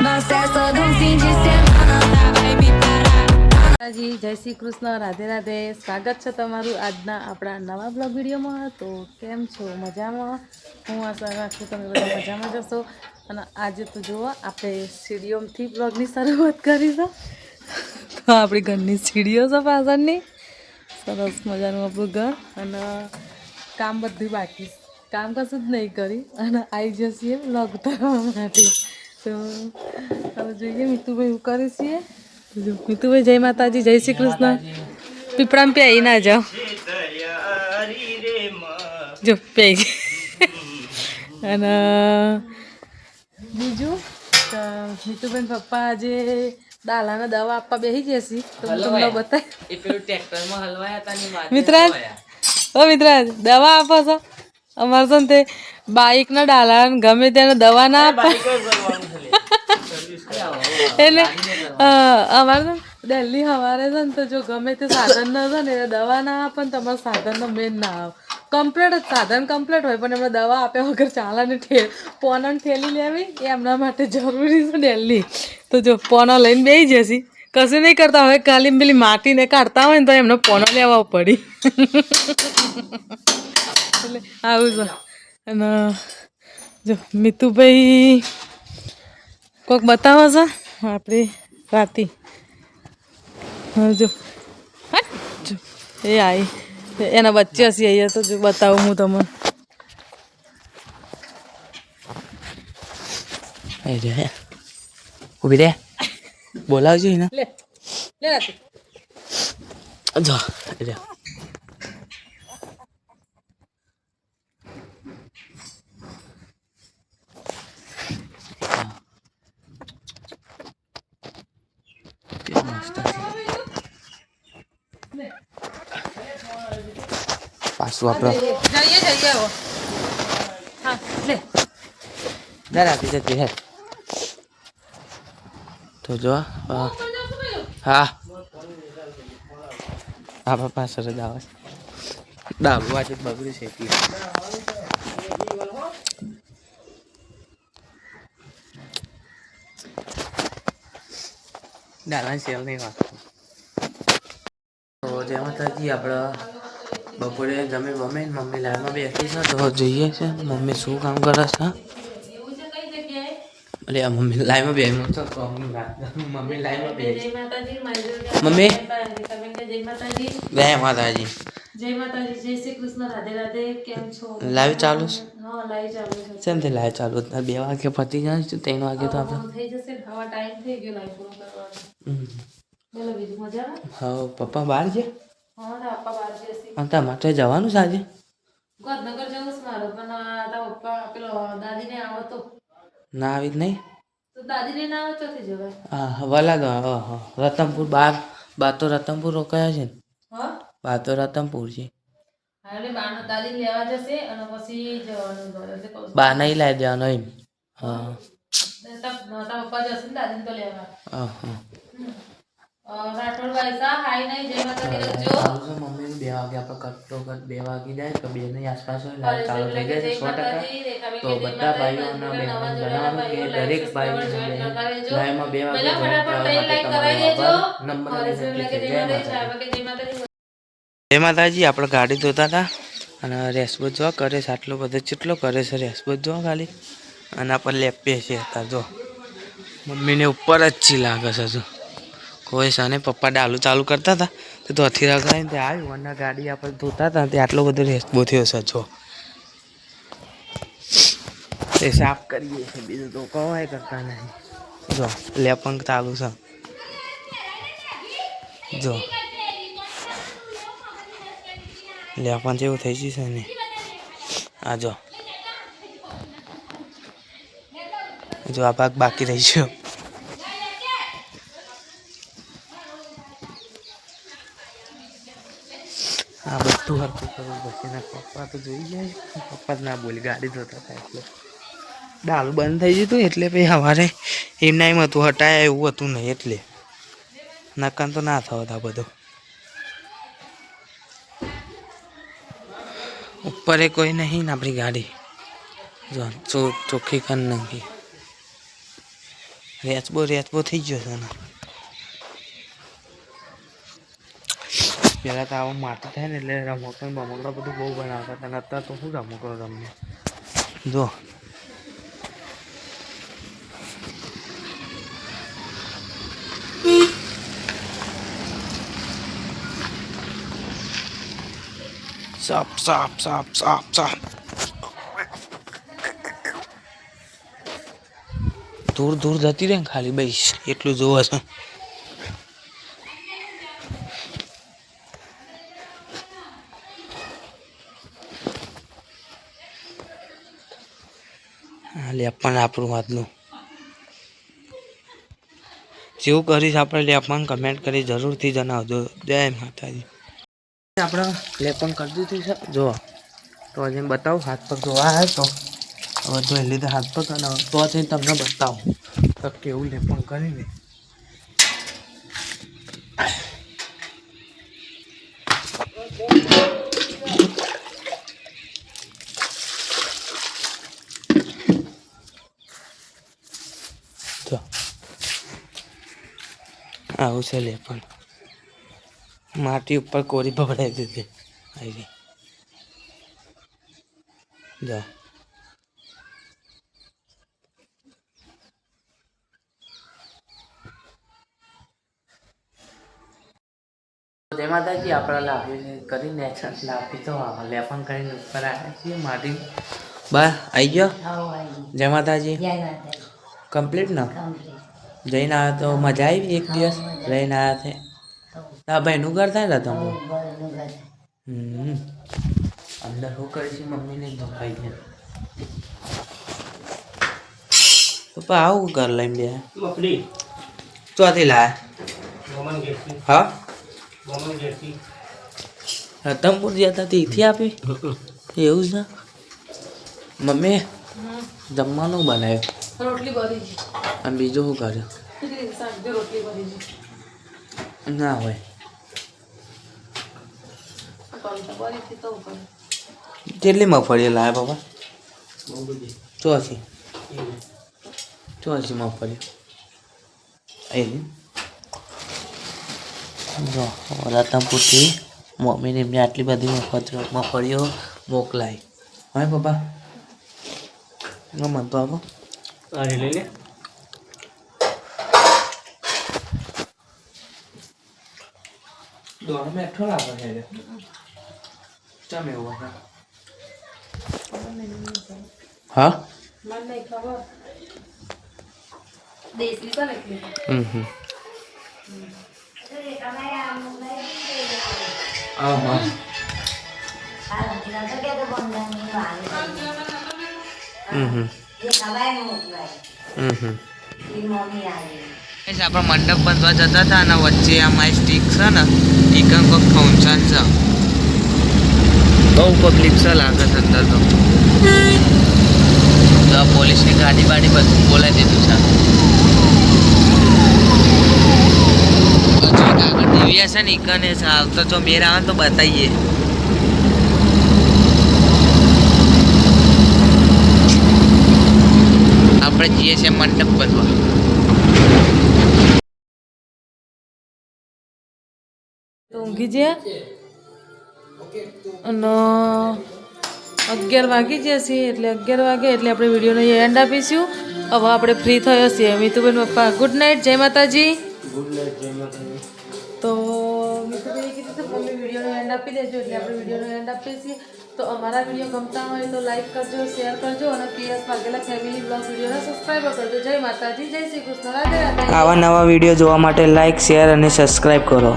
Nós é só de fim de semana, tá? Vai me parar. જી જય શ્રી કૃષ્ણ, રાધે રાધે. સ્વાગત છે તમારું આજના આપણા નવા બ્લોગ વિડીયોમાં. તો કેમ છો? મજામાં? હું આશા રાખું તમે બધા મજામાં જશો. અને આજે તો જુઓ આપણે સીડીઓથી બ્લોગની શરૂઆત કરીશું. તો આપણી ઘરની સીડીઓ છે પાછળની. સરસ મજાનું આપણું ઘર. અને કામ બધું બાકી, કામ કશું જ નહીં કરી અને આવી જશે બ્લોગ ઉતારવા માટે. તો હવે જોઈએ મીતુભાઈ હું કરે છીએ. મીતુભાઈ જય માતાજી, જય શ્રી કૃષ્ણ. પીપળામાં પ્યાઈ ના જાઓ જો પ્યાઈ. અને બીજું મીતુભાઈ પપ્પા આજે દાલાને દવા આપવા બેસી જશે તો તમને બતાવી. મિત્રાજ, ઓ મિત્રાજ, દવા આપો છો અમારે છે ને તે બાઈકના ડાલા ગમે તેને દવા ના આપવા એટલે અમારે તો દિલ્હી સવારે છે ને તો જો ગમે તે સાધન ના છે ને દવા ના આપે ને તમારા સાધનનો મેન ના આવે. કમ્પ્લેટ જ સાધન કમ્પ્લેટ હોય પણ એમને દવા આપ્યા વગર ચાલે ને પોનને ઠેલી લેવી એ એમના માટે જરૂરી છે દિલ્હી. તો જો પોનો લઈને બેસી જશે, કશું નહીં કરતા હોય, ખાલી પેલી માટીને કાઢતા હોય ને તો એમને પોનો લેવા પડી. એટલે આવું છે. અને જો મીતુભાઈ કોઈક બતાવો છે આપણી રાતી. જો જો એ આવી એના વચ્ચે હશે અહીંયા. તો જો બતાવું હું તમને. ઉભી રે, બોલાવજો એને. લે લે રાતી જો રે. પાછું આપણે જઈએ જઈએ આવો. હા લે દર આપી જતી હે. તો જો હા આપણા પાછળ જ આવે. ડાબુ આજે બગડ્યું છે એટલે ડાલા સેલ નહીં વાત. તો જેમાં થતી આપણે બપોરે જમી બમે મમ્મી લાઈનમાં બેઠી છે. તો જોઈએ છે મમ્મી શું કામ કરે છે. અરે આ મમ્મી લાઈનમાં બે મમ્મી લાઈનમાં બે મમ્મી જય માતાજી. જય માતાજી, જય શ્રી કૃષ્ણ, રાધે રાધે. કેમ છો? લાઈવ ચાલુ છે. હા લાઈવ ચાલુ છે. કેમ તે લાઈવ ચાલુ 2 વાગે પતી જાય છે, 3 વાગે તો આપણે થઈ જશે ને. હવા ટાઈમ થઈ ગયો લાઈવ પૂરો કરવાનો. બોલો બીજું મજામાં? હા પપ્પા બહાર છે. હા ના પપ્પા બહાર જશે. અને તાર માટે જવાનું છે આજે? ગાંધીનગર જવું છે મારે પણ તારા પપ્પા પેલો દાદીને આવો તો ના આવી જ નહીં. તો દાદીને ના આવે ચોથી જવાય. હા વલા દો. રતનપુર બાર તો રતનપુર રોકાયા છે ને. હા તો રતનપુર છે. હા એટલે બાનો દાદીને લેવા જશે અને પછી જવાનું એટલે બા નહીં લાવી દેવાનો એમ. હા તારા પપ્પા જશે ને દાદીને તો લેવા. હા રાઠોડ ભાઈ સા હાઈ નહીં જય માતાજી રખજો. મમ્મી 2 વાગે આપણે કટલો 2 વાગી જાય તો 2 ની આસપાસ હોય લાઈવ ચાલુ થઈ જાય છે 100%. તો બધા ભાઈઓ અને બહેનો જણાવવાનું કે દરેક ભાઈ અને બહેન લાઈવમાં 2 વાગે નંબર જય માતાજી. આપણે ગાડી ધોતા હતા અને રેસબોજ જો કરે છે. આટલો બધો કેટલો કરે છે રેસબોજ જો ખાલી. અને આપણે લેપે છે હતા જો મમ્મીને ઉપર જ ચી લાગે છે. જો કોઈ સાને પપ્પા ડાલુ ચાલુ કરતા હતા તો અથીરા કરીને ત્યાં આવ્યું અને ગાડી આપણે ધોતા હતા તે આટલો બધો રેસબો થયો છે. જો એ સાફ કરીએ છીએ બીજું તો કવાય કરતા નહીં. જો લેપંગ ચાલુ છે. જો લેપન જેવું થઈ જશે ને. આ જો આ ભાગ બાકી રહી ગયો. આ બધું હરકું કરવું પડશે ને. પપ્પા તો જોઈ જાય. પપ્પા જ ના બોલી ગાડી ધોતા હતા એટલે ડાલું બંધ થઈ ગયું હતું એટલે પછી સવારે એમના એમ હતું હટાયા એવું હતું નહીં એટલે નકાન તો ના થવા હતા બધું. ઉપર કોઈ નહીં ને આપણી ગાડી જો ચોખ્ખી કરી નાખી. રેચબો થઈ ગયો છે ને પહેલાં તો આવું માટી થાય ને એટલે રમકડું બમકડું બધું બહુ બનાવતા હતા અને અત્યારે તો શું રમકડું રમને જો સાપ દૂર જતી રહે ને ખાલી બસ એટલું જોવા છે લેપણ આપણું હાથનું જેવું કરીશ આપણે લેપણ કમેન્ટ કરી જરૂરથી જણાવજો જય માતાજી આપણે લેપણ કરી દીધું છે જો તો હજી બતાવું હાથ પગ જોવા આવે તો હવે જોઈ લીધે હાથ પગ અને તો જઈને તમને બતાવું તો કેવું લેપણ કરીને આવું છે લેપણ માટી ઉપર કોરી પકડાઈ દીધી આવી જા જય માતાજી આપણે લાવી કરીને લાવી તો લેપન કરીને ઉપર આવ્યા છીએ માટી બા આવી ગયો જય માતાજી કમ્પ્લીટ ને જઈને આવ્યા તો મજા આવી એક દિવસ રહીને આવ્યા છે હા ભાઈ નું ઘર થાય ને તમે અંદર શું કરીશ મમ્મીને દુખાઈ ગયા પપ્પા આવું ઘર લઈને બે ચોથી લાયા હા રતનપુર જતા ત્યાંથી આપી એવું છે મમ્મી જમવાનું બનાવ્યું રોટલી બની છે અને બીજું શું કર્યું રોટલી બની છે ના હોય કેટલી મગફળી લાવ્યા બાબા ચોથી મગફળી એ જો રતનપુરથી મમ્મીને એમને આટલી બધી મગફળીઓ મોકલાય હા પપ્પા મન તો આપો લઈ લે દોડ મેઠો લાગે છે ચમ એવું હા મને નહીં ખબર દેશી તો નથી આપણે મંડપ બનવા જતા હતા અને વચ્ચે અમારી સ્ટીક છે ને ટીકન કોક ફંક્શન છે બહુ પબ્લિક છે લાગે છે અંદર તો પોલીસની ગાડી બાડી બધું બોલાવી દીધું છે આગળ દિવ્યા છે ને ઈકને છે આવતો જો મેર આવે તો બતાવીએ આપણે જઈએ છીએ મંડપ બનવા ઊંઘી ગયા અને 11 વાગી જશે એટલે 11 વાગે એટલે આપણે વિડીયોનો એન્ડ આપીશું હવે આપણે ફ્રી થયો છીએ મીતુબેન પપ્પા ગુડ નાઇટ જય માતાજી તો મીતુબેન કીધું તો મમ્મી વિડીયોનો એન્ડ આપી દેજો એટલે આપણે વિડીયોનો એન્ડ આપીએ છીએ તો અમારા વિડીયો ગમતા હોય તો લાઈક કરજો શેર કરજો અને PS વાઘેલા ફેમિલી બ્લોગ વિડીયોને સબસ્ક્રાઈબ કરજો જય માતાજી જય શ્રી કૃષ્ણ રાધે રાધે આવા નવા વિડીયો જોવા માટે લાઈક શેર અને સબસ્ક્રાઈબ કરો